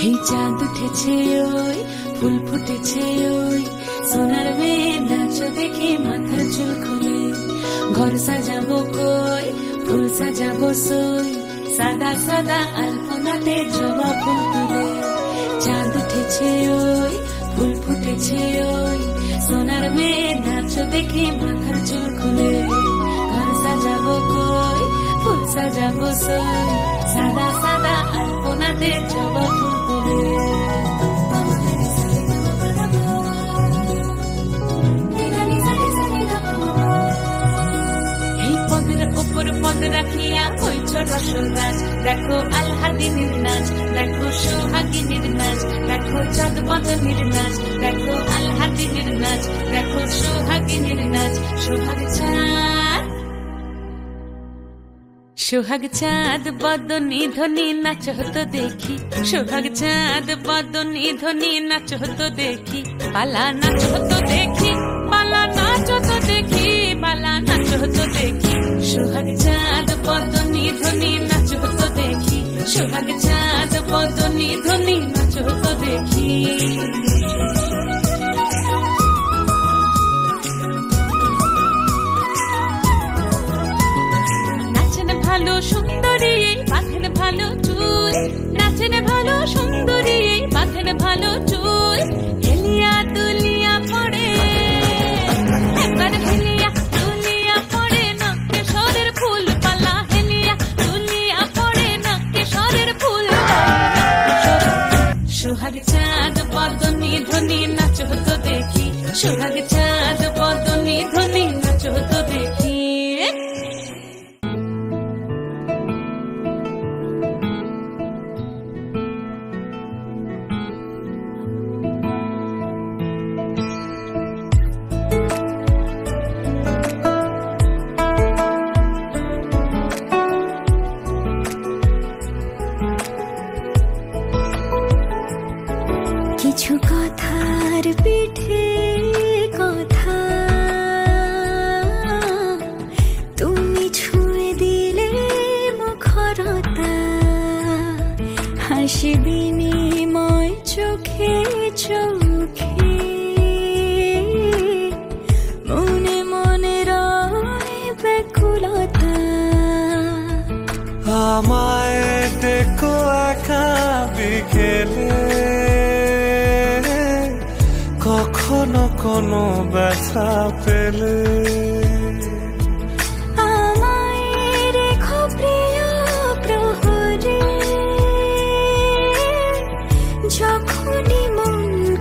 এই চাঁদ উঠেছে ওই ফুল ফুটেছে ওই সোনার মেয়ে নাচ দেখে মাথার চুল খুলে ঘর সাজাবো কই ফুল সাজাবো সই সাদা সাদা আলপনাতে জবা ফুল তুলে চাঁদ উঠেছে ওই ফুল ফুটেছে ওই সোনার মেয়ে নাচ দেখে মাথার চুল খুলে ঘর সাজাবো কই ফুল সাজাবো সই সাদা সাদা আলপনাতে জবা ফুল তুলে পদ রাখিয়া হইছ রসরাজ দেখো আলহাদিনীর নাচ দেখো সোহাগিনীর নাচ দেখো চাঁদ বদনীর নাচ দেখো আলহাদিনীর নাচ দেখো সোহাগিনীর নাচ সোহাগ চাঁদ বদনী ধ্বনি নাচ হতো দেখি সোহাগ চাঁদ বদনী ধ্বনি নাচ হতো দেখি পালা নাচ হতো দেখি পালা নাচ হতো দেখি পালা নাচ হতো দেখি সোহাগ চাঁদ বদনী ধ্বনি নাচ হতো দেখি সোহাগ চাঁদ বদনী ধ্বনি নাচ হতো দেখি নাচেন ভালো সুন্দরী বাঁধেন ভালো চুল নাচেন ভালো সুন্দরী বাঁধেন ভালো চুল হেলিয়া দুলিয়া পড়ে একবার হেলিয়া দুলিয়া পড়ে না কেশরের ফুল পালা হেলিয়া দুলিয়া পড়ে না কেশরের ফুল সোহাগ চাঁদ বদনী ধ্বনি নাচ হতো দেখি সোহাগ চাঁদ বদনী ধ্বনি নাচ হতো দেখি কিছু কথার পিঠে কথা তুমি ছুঁয়ে দিলে মুখরতা হাসি বিনিময় চোখে চোখে মনে মনে রয় ব্যাকুলতা আমায় দেখো একা বিকেলে কখনো কোনো ব্যথা পেলে আমায় রেখো প্রিয় প্রহরে যখনই মন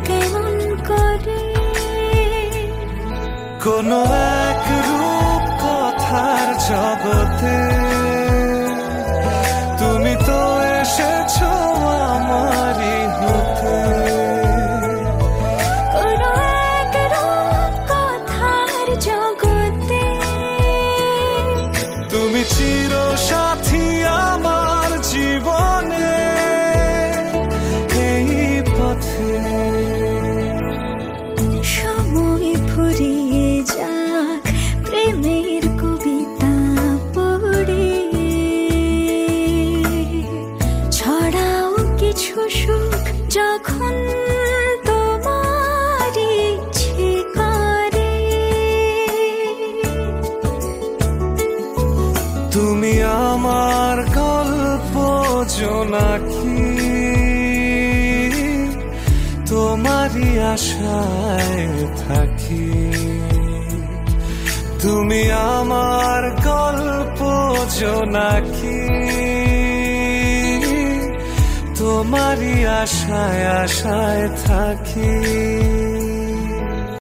কেমন করে কোনো এক রূপ কথার জগতে তুমি তো এসেছো আমারই হতে তুমি চির সাথী আমার জীবনে এই পথে সময় ফুরিয়ে যাক প্রেমের কবিতা পড়ে ছড়াও কিছু সুখ যখন তোমার ইচ্ছে করে তুমি আমার গল্প জোনাকি তোমারই আশায় থাকি তুমি আমার গল্প জোনাকি তোমারই আশায় আশায় থাকি